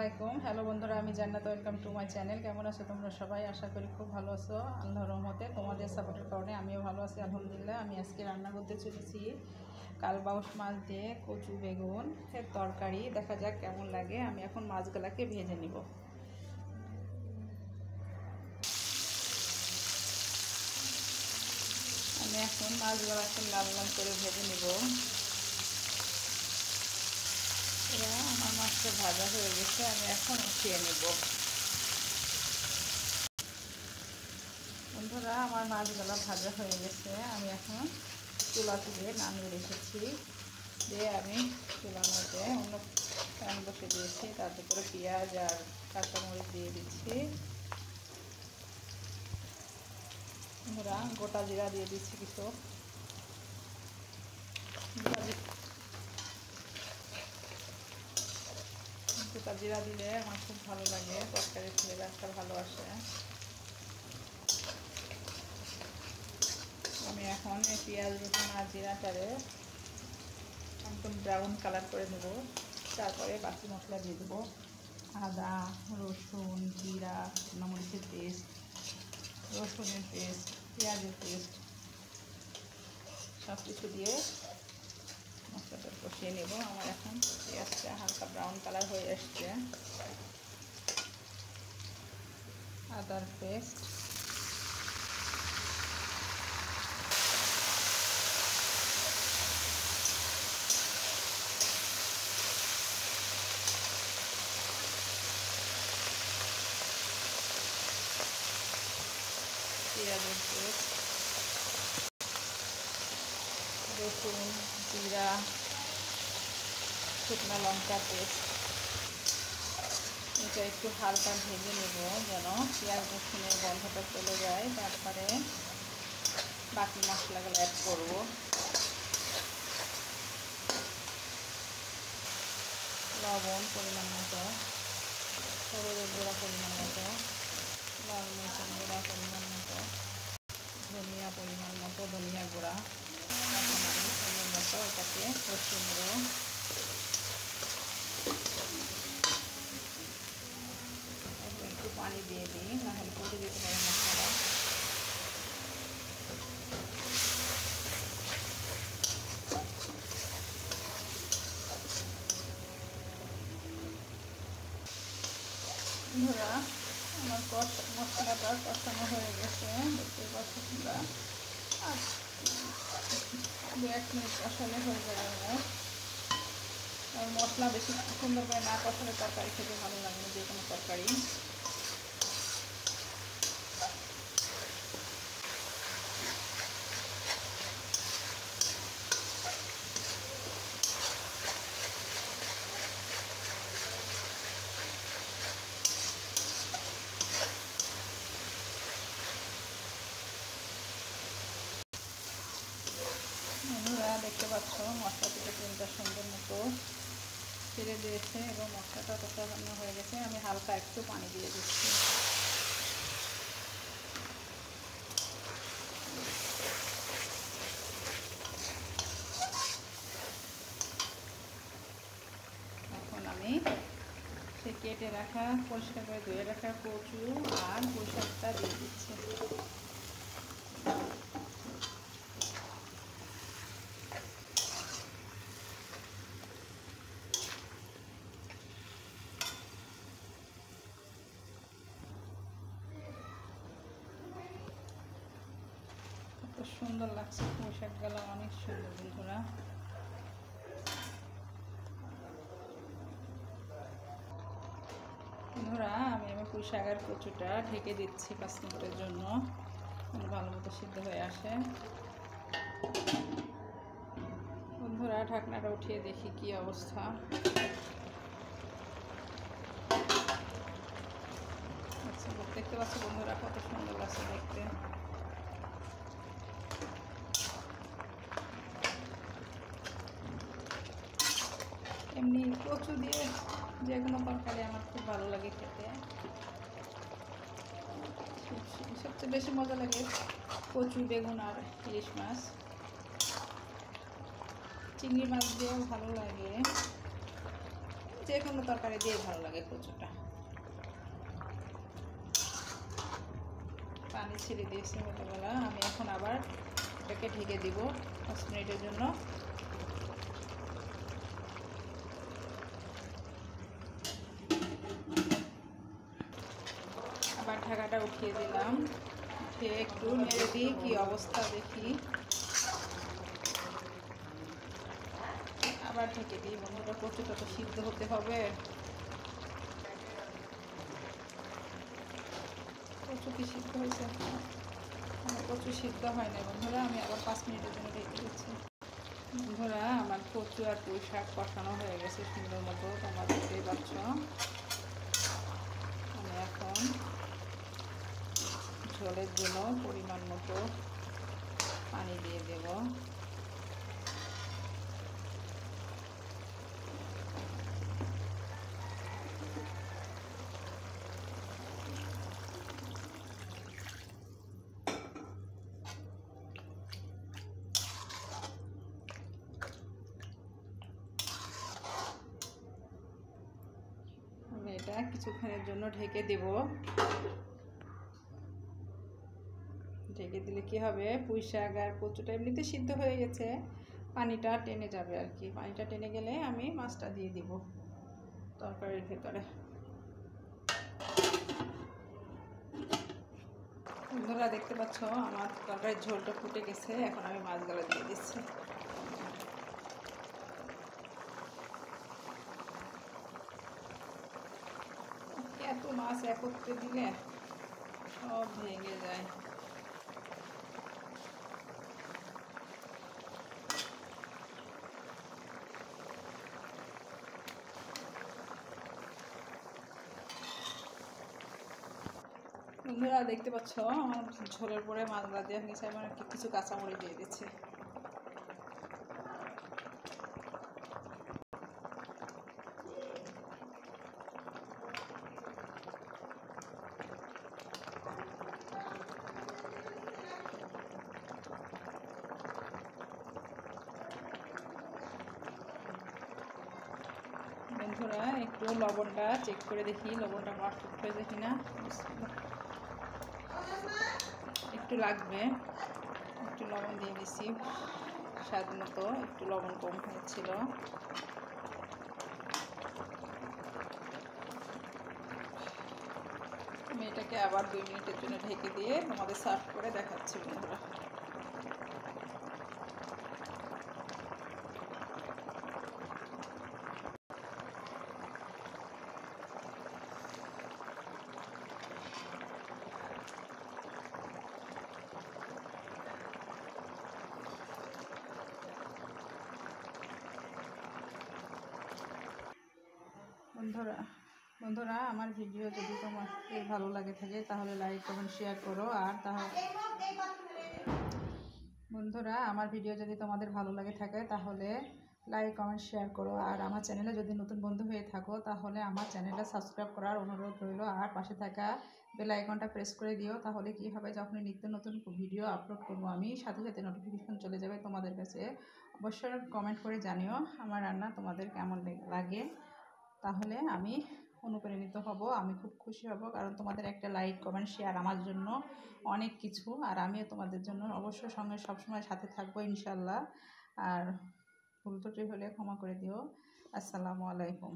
আলাইকুম। হ্যালো বন্ধুরা, আমি জান্নাত। Welcome to my channel. কেমন আছো তোমরা সবাই? আশা করি খুব ভালো আছো। আল্লাহর রহমতে তোমাদের সাপোর্টের কারণে আমিও ভালো আছি আলহামদুলিল্লাহ। আমি আজকে রান্না করতে চলেছি কালবাউস মাছ দিয়ে কচু বেগুন এর তরকারি। দেখা যাক কেমন লাগে। আমি এখন মাছগুলাকে ভেজে নিব। আমি এখন মাছগুলাকে লাল লাল করে ভেজে নিব। আমার মাছটা ভাজা হয়ে গেছে, আমি এখন উঠিয়ে নেব। বন্ধুরা, আমার মাছগুলো ভাজা হয়ে গেছে। আমি এখন চুলা থেকে নামিয়ে রেখেছি। দিয়ে আমি চুলার মধ্যে অন্য প্যান বসে দিয়েছি। তাতে করে পেঁয়াজ আর কাঁচামরিচ দিয়ে দিচ্ছি। বন্ধুরা, গোটা জিরা দিয়ে দিচ্ছি কিছু। গোটা জিরা দিলে আমার খুব ভালো লাগে, তরকারির ফ্লেভারটা ভালো আসে। আমি এখন এই পেঁয়াজ রসুন আর জিরাটারে একদম ব্রাউন কালার করে নেব। তারপরে বাকি মশলা দিয়ে দেবো। আদা, রসুন, জিরা, মরিচের পেস্ট, রসুনের পেস্ট, পেঁয়াজের পেস্ট সব কিছু দিয়ে মশলাটা কষিয়ে নেব। আমার এখন পেঁয়াজটা হালকা ব্রাউন কালার হয়ে আসছে। আদার পেস্ট, পেঁয়াজের পেস্ট, রসুন, জিরা, শুকনো লঙ্কা পেস্ট। এটা একটু হালকা ভেজে নেব যেন পেঁয়াজ রসুনের গন্ধটা চলে যায়। তারপরে বাকি মশলাগুলো অ্যাড করব। লবণ পরিমাণ মতো, হলুদের গুঁড়া পরিমাণ মতো, লাল মরিচের গুঁড়া পরিমাণ মতো, ধনিয়া পরিমাণ মতো, ধনিয়া গুঁড়া। এখন আমি সুন্দর মতো এটাকে কষিয়ে নেব। একটু পানি দিয়ে দিই, নাহলে পচে যেতে পারে মশলাটা। বন্ধুরা, আমার মশলাটা কষানো হয়ে গেছে, দেখতে পাচ্ছি তোমরা। আর 2-1 মিনিট কষালে হয়ে যাবে আমার। আর মশলা বেশি সুন্দর করে না কষালে তরকারি খেতে ভালো লাগে না, যে কোনো তরকারি। বন্ধুরা, দেখতে পাচ্ছ মশলা থেকে তেলটা সুন্দর মতো ছেড়ে দিয়েছে এবং মশলাটা কষানো হয়ে গেছে। আমি হালকা একটু পানি দিয়ে দিচ্ছি। এখন আমি সে কেটে রাখা, পরিষ্কার করে ধুয়ে রাখা কচু আর পুঁই শাকটা দিয়ে দিচ্ছি। কত সুন্দর লাগছে পুঁই শাকগুলো, অনেক সুন্দর। বন্ধুরা, আমি পুঁই শাক আর কচুটা ঢেকে দিচ্ছি 5 মিনিটের জন্য, ভালো মতো সিদ্ধ হয়ে আসে। বন্ধুরা, ঢাকনাটা উঠিয়ে দেখি কি অবস্থা। আচ্ছা, দেখতে পাচ্ছ বন্ধুরা কত সুন্দর লাগছে দেখতে। এমনি কচু দিয়ে যে কোনো তরকারি আমার খুব ভালো লাগে খেতে। সবচেয়ে বেশি মজা লাগে কচু, বেগুন আর ইলিশ মাছ। চিংড়ি মাছ দিয়েও ভালো লাগে। যে কোনো তরকারি দিয়ে ভালো লাগে কচুটা। পানি ছেড়ে দিয়েছি মোটাবেলা। আমি এখন আবার এটাকে ঢেকে দিব 5 মিনিটের জন্য। আবার ঢাকাটা উঠিয়ে দিলাম, উঠিয়ে একটু নেড়ে দিই কি অবস্থা দেখি, আবার ঢেকে দিই। বন্ধুরা কচুটা তো সিদ্ধ হতে হবে, কচু কি সিদ্ধ হয়েছে? আমার কচু সিদ্ধ হয় না বন্ধুরা, আমি আবার 5 মিনিটের জন্য ঢেকে দিচ্ছি। বন্ধুরা আমার কচু আর পুঁই শাক কষানো হয়ে গেছে সুন্দর মতো, তোমরা দেখতেই পাচ্ছ। আমি এখন ঝোলের জন্য পরিমাণ মতো পানি দিয়ে দেব। আমি এটা কিছুক্ষণের জন্য ঢেকে দেব। ঢেকে দিলে কি হবে, পুঁই শাক আর কচুটা এমনিতে সিদ্ধ হয়ে গেছে, পানিটা টেনে যাবে আর কি। পানিটা টেনে গেলে আমি মাছটা দিয়ে দিব তরকারির ভেতরে। বন্ধুরা দেখতে পাচ্ছ আমার তরকারির ঝোলটা ফুটে গেছে, এখন আমি মাছগুলো দিয়ে দিচ্ছি। এত মাছ একত্রে দিলে সব ভেঙে যায়। বন্ধুরা দেখতে পাচ্ছ আমার ঝোলের পরে মাছগুলো দেওয়া হয়েছে, আমার কিছু কাঁচামরিচ দিয়ে দিচ্ছি। বন্ধুরা একটু লবণটা চেক করে দেখি, লবণটা পারফেক্ট হয়েছে কিনা। একটু লাগবে, একটু লবণ দিয়ে দিছি স্বাদ মতো, একটু লবণ কম হয়েছিল। আমি এটাকে আবার 2 মিনিটের জন্য ঢেকে দিয়ে তোমাদের সার্ভ করে দেখাচ্ছি বন্ধুরা। বন্ধুরা আমার ভিডিও যদি তোমাদের ভালো লাগে থাকে তাহলে লাইক কমেন্ট শেয়ার করো। আর বন্ধুরা আমার ভিডিও যদি তোমাদের ভালো লাগে থাকে তাহলে লাইক কমেন্ট শেয়ার করো। আর আমার চ্যানেলে যদি নতুন বন্ধু হয়ে থাকো তাহলে আমার চ্যানেলটা সাবস্ক্রাইব করার অনুরোধ রইল। আর পাশে থাকা বেল আইকনটা প্রেস করে দিও, তাহলে কি হবে যখনই নিত্য নতুন ভিডিও আপলোড করবো আমি সাথে সাথে নোটিফিকেশন চলে যাবে তোমাদের কাছে। অবশ্যই কমেন্ট করে জানিও আমার রান্না তোমাদের কেমন লাগে, তাহলে আমি অনুপ্রাণিত হব, আমি খুব খুশি হব। কারণ তোমাদের একটা লাইক কমেন্ট শেয়ার আমার জন্য অনেক কিছু, আর আমিও তোমাদের জন্য অবশ্যই সঙ্গে সবসময় সাথে থাকবো ইনশাল্লাহ। আর ভুল ত্রুটি হলে ক্ষমা করে দিও। আসসালামু আলাইকুম।